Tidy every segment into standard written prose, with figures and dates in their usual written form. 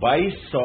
2200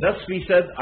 10%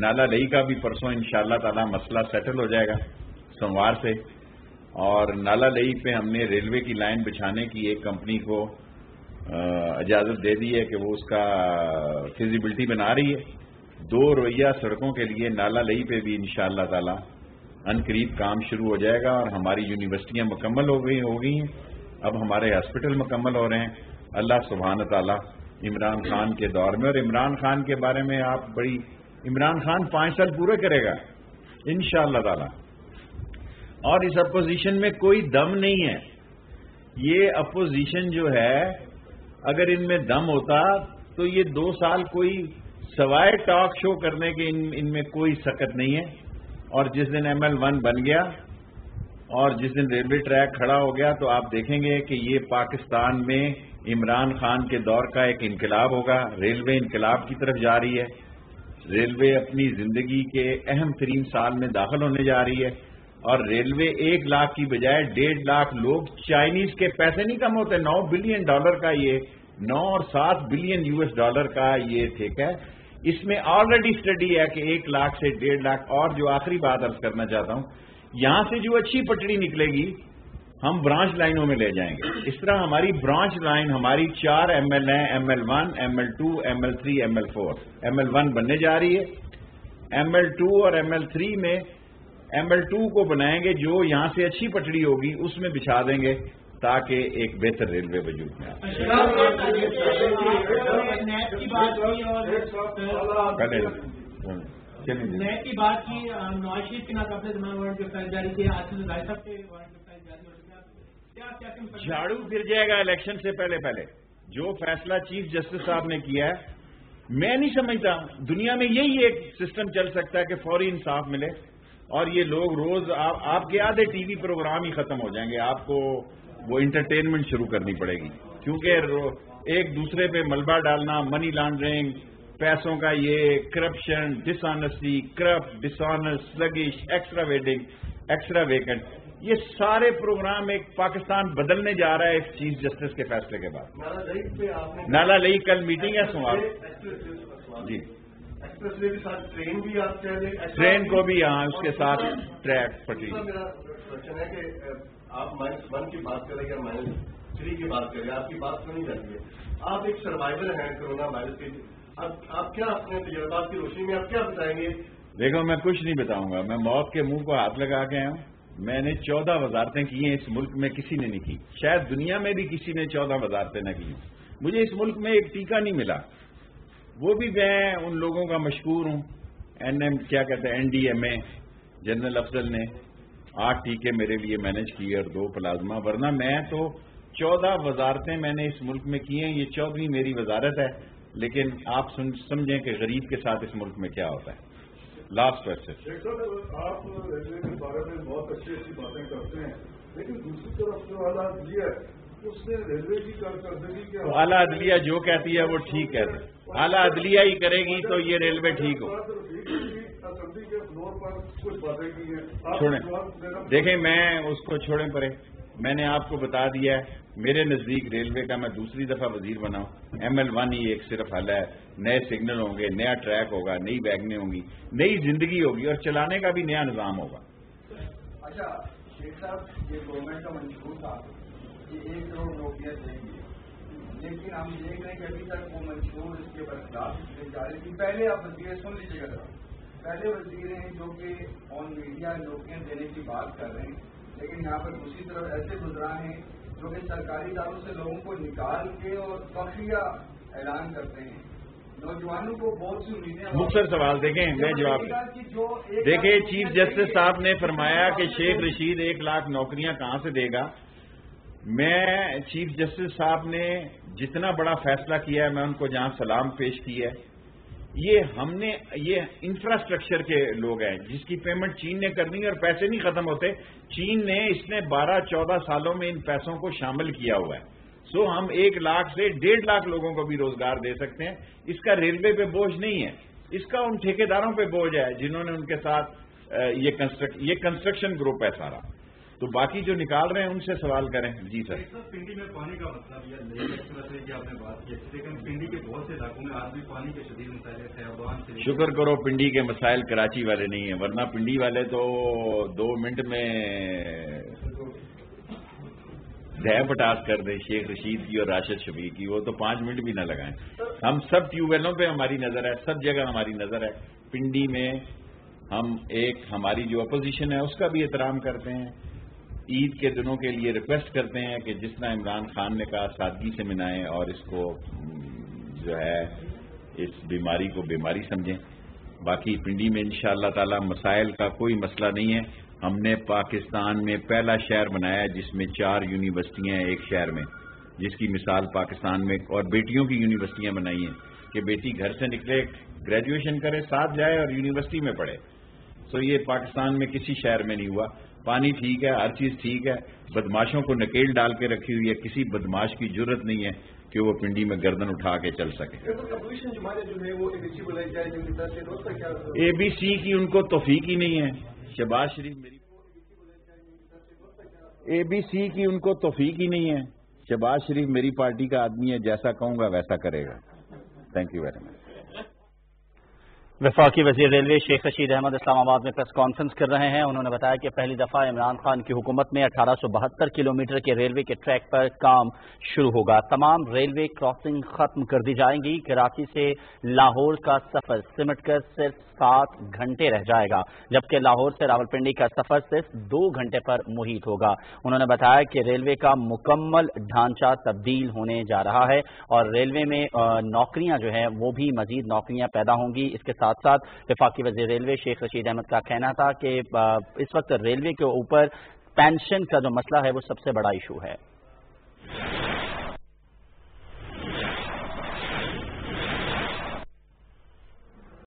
نالا لئی کا بھی پرسوں انشاءاللہ تعالی مسئلہ سیٹل ہو جائے گا سوموار سے. اور نالا لئی پہ ہم نے ریلوے کی لائن بچھانے کی ایک کمپنی کو اجازت دے دی ہے کہ وہ اس کا فیزیبلٹی بنا رہی ہے. 2 رویہ سڑکوں کے لیے نالا لئی پہ بھی انشاءاللہ تعالی عنقریب کام شروع ہو جائے گا. اور ہماری یونیورسٹیاں مکمل ہو گئی ہیں, اب ہمارے ہاسپٹل مکمل ہو رہے ہیں. اللہ سبحانہ تعالی عمران خان کے دور میں, اور عمران خان کے بارے میں آپ بڑی, عمران خان 5 سال پورے کرے گا انشاءاللہ تعالی. اور اس اپوزیشن میں کوئی دم نہیں ہے. یہ اپوزیشن جو ہے اگر ان میں دم ہوتا تو یہ 2 سال کوئی سوائے ٹاک شو کرنے کے ان میں کوئی سکت نہیں ہے. اور جس دن ML1 بن گیا اور جس دن ریلوے ٹریک کھڑا ہو گیا تو آپ دیکھیں گے کہ یہ پاکستان میں عمران خان کے دور کا ایک انقلاب ہوگا. ریلوے انقلاب کی طرف جا رہی ہے. ریلوے اپنی زندگی کے اہم ترین سال میں داخل ہونے جا رہی ہے. اور ریلوے 1 لاکھ کی بجائے 1.5 لاکھ لوگ, چائنیز کے پیسے نہیں کم ہوتے, $9 بلین کا یہ 9 اور 7 بلین US کا یہ ٹھیکہ ہے. اس میں آلریڈی اسٹڈی ہے کہ 1 لاکھ سے 1.5 لاکھ. اور جو آخری بات عرض کرنا چاہتا ہوں, یہاں سے جو اچھی پٹڑی نکلے گی ہم برانچ لائنوں میں لے جائیں گے. اس طرح ہماری برانچ لائن, ہماری 4 ML ہیں, ML1, ML2, ML3, ML4. ML1 بننے جا رہی ہے. ML2 اور ML3 میں ML2 کو بنائیں گے, جو یہاں سے اچھی پٹڑی ہوگی اس میں بچھا دیں گے تاکہ ایک بہتر ریلوے وجود میں آئے. نیب کی بات کی, نواز شریف کے نام اپنے زمان وارنٹ کے فیل جاری کیے, آصف زاہد صاحب کے وارنٹ کے فیل جاری ہو چکے. جھاڑو پھر جائے گا الیکشن سے پہلے. جو فیصلہ چیف جسٹس صاحب نے کیا ہے, میں نہیں سمجھتا دنیا میں یہی ایک سسٹم چل سکتا ہے کہ فوری انصاف ملے. اور یہ لوگ روز آپ کے آدھے ٹی وی پروگرام ہی ختم ہو جائیں گے. آپ کو وہ انٹرٹینمنٹ شروع کرنی پڑے گی, کیونکہ ایک دوسرے پہ ملبہ ڈالنا, منی لانڈرنگ, پیسوں کا یہ کرپشن, ڈس آنیسٹی, کرپٹ, ڈس آنیسٹ, سلگش, ایکسٹرا ویکنٹ, یہ سارے پروگرام ایک پاکستان بدلنے جا رہا ہے ایک چیف جسٹس کے فیصلے کے بعد. نالا لئی کل میٹنگ ہے سوموار. جی ٹرین کو بھی یہاں اس کے ساتھ ٹریک پٹری. میرا کوشچن ہے کہ آپ -1 کی بات کریں یا -3 کی بات کریں, آپ کی بات تو نہیں جاتی ہے. آپ ایک سروائیور ہیں کرونا وائرس کے, آپ کیا اپنے تجربات کی روشنی میں آپ کیا بتائیں گے؟ دیکھو میں کچھ نہیں بتاؤں گا, میں موت کے منہ کو ہاتھ لگا کے آیا ہوں. میں نے 14 وزارتیں کی ہیں, اس ملک میں کسی نے نہیں کی. شاید دنیا میں بھی کسی نے 14 وزارتیں نہ کی. مجھے اس ملک میں ایک ٹیکہ نہیں ملا, وہ بھی میں ان لوگوں کا مشکور ہوں. کیا کہتے ہیں NDMA جنرل افضل نے 8 ٹیکے میرے لیے مینج کیے اور 2 پلازما. ورنہ میں تو 14 وزارتیں میں نے اس ملک میں کی ہیں. یہ 14ویں میری وزارت ہے. لیکن آپ سمجھیں کہ غریب کے ساتھ اس ملک میں کیا ہوتا ہے. Last question. آپ ریلوے کے بارے میں بہت اچھی باتیں کرتے ہیں, لیکن دوسری طرف جو اعلیٰ عدلیہ ہے اس نے ریلوے کی کارکردگی کے اعلیٰ عدلیہ جو کہتی ہے وہ ٹھیک ہے. اعلیٰ عدلیہ ہی کرے گی تو یہ ریلوے ٹھیک ہو. اسمبلی کے فلور پر کچھ باتیں کی ہیں. چھوڑیں, دیکھیں میں اس کو چھوڑیں پرے. میں نے آپ کو بتا دیا ہے میرے نزدیک ریلوے کا میں دوسری دفعہ وزیر بنا ہوں. ML1 ہی ایک صرف حل ہے. نئے سگنل ہوں گے, نیا ٹریک ہوگا, نئی ویگنیں ہوں گی, نئی زندگی ہوگی اور چلانے کا بھی نیا نظام ہوگا. اچھا شیخ صاحب, یہ گورنمنٹ کا منشور تھا کہ 1 کروڑ نوکریاں دیں گی, لیکن ہم دیکھ رہے ہیں کہ ابھی تک وہ منشور اس کے برخلاف جاری تھی. پہلے آپ وزیر سن لیجیے گا, پہلے وزیر ہیں جو کہ آن میڈیا نوکریاں دینے کی بات کر رہے ہیں, لیکن یہاں پر دوسری طرف ایسے گزران ہیں جو کہ سرکاری اداروں سے لوگوں کو نکال کے اور فخریہ اعلان کرتے ہیں. نوجوانوں کو بہت سی امیدیں. مختصر سوال دیکھیں, میں جواب دیکھیں. چیف جسٹس صاحب نے فرمایا کہ شیخ رشید 1 لاکھ نوکریاں کہاں سے دے گا. میں چیف جسٹس صاحب نے جتنا بڑا فیصلہ کیا ہے میں ان کو جہاں سلام پیش کیا ہے. یہ انفراسٹرکچر کے لوگ ہیں جس کی پیمنٹ چین نے کرنی ہے اور پیسے نہیں ختم ہوتے. چین نے اس نے 12-14 سالوں میں ان پیسوں کو شامل کیا ہوا ہے. سو ہم 1 لاکھ سے 1.5 لاکھ لوگوں کو بھی روزگار دے سکتے ہیں. اس کا ریلوے پہ بوجھ نہیں ہے, اس کا ان ٹھیکیداروں پہ بوجھ ہے جنہوں نے ان کے ساتھ یہ کنسٹرکشن گروپ ہے سارا. تو باقی جو نکال رہے ہیں ان سے سوال کریں. جی سر. پنڈی میں پانی کا مسئلہ بھی ہے کہ آپ نے بات کی، لیکن پنڈی کے بہت سے علاقوں میں آج بھی پانی کے شدید مسائل ہیں. خیابان سے شکر کرو پنڈی کے مسائل کراچی والے نہیں ہیں، ورنہ پنڈی والے تو 2 منٹ میں دہ پٹاس کر دیں شیخ رشید کی اور راشد شفیق کی، وہ تو 5 منٹ بھی نہ لگائیں. ہم سب ٹیوب ویلوں پہ ہماری نظر ہے، سب جگہ ہماری نظر ہے. پنڈی میں ہم ہماری جو اپوزیشن ہے اس کا بھی احترام کرتے ہیں. عید کے دنوں کے لیے ریکویسٹ کرتے ہیں کہ جس طرح عمران خان نے کہا سادگی سے منائیں اور اس کو جو ہے اس بیماری کو بیماری سمجھیں. باقی پنڈی میں انشاءاللہ تعالی مسائل کا کوئی مسئلہ نہیں ہے. ہم نے پاکستان میں پہلا شہر بنایا ہے جس میں 4 یونیورسٹیاں ہیں ایک شہر میں، جس کی مثال پاکستان میں، اور بیٹیوں کی یونیورسٹیاں بنائی ہیں کہ بیٹی گھر سے نکلے گریجویشن کرے ساتھ جائے اور یونیورسٹی میں پڑھے. تو یہ پاکستان میں کسی شہر میں نہیں ہوا. پانی ٹھیک ہے، ہر چیز ٹھیک ہے، بدماشوں کو نکیل ڈال کے رکھی ہوئی ہے. کسی بدماش کی جرت نہیں ہے کہ وہ پنڈی میں گردن اٹھا کے چل سکے. اے بی سی کی ان کو توفیق ہی نہیں ہے. شہباز شریف اے بی سی کی ان کو توفیق ہی نہیں ہے. شہباز شریف میری پارٹی کا آدمی ہے، جیسا کہوں گا ویسا کرے گا. Thank you very much. وفاقی وزیر ریلوے شیخ رشید احمد اسلام آباد میں پریس کانفرنس کر رہے ہیں. انہوں نے بتایا کہ پہلی دفعہ عمران خان کی حکومت میں 1872 کلومیٹر کے ریلوے کے ٹریک پر کام شروع ہوگا. تمام ریلوے کراسنگ ختم کر دی جائیں گی. کراچی سے لاہور کا سفر سمٹ کر صرف 7 گھنٹے رہ جائے گا، جبکہ لاہور سے راولپنڈی کا سفر صرف 2 گھنٹے پر محیط ہوگا. انہوں نے بتایا کہ ریلوے کا مکمل ڈھانچہ تبدیل ہونے جا رہا ہے اور ریلوے میں نوکریاں جو ہیں وہ بھی مزید نوکریاں پیدا ہوں گی. اس کے ساتھ ساتھ وفاقی وزیر ریلوے شیخ رشید احمد کا کہنا تھا کہ اس وقت ریلوے کے اوپر پینشن کا جو مسئلہ ہے وہ سب سے بڑا ایشو ہے.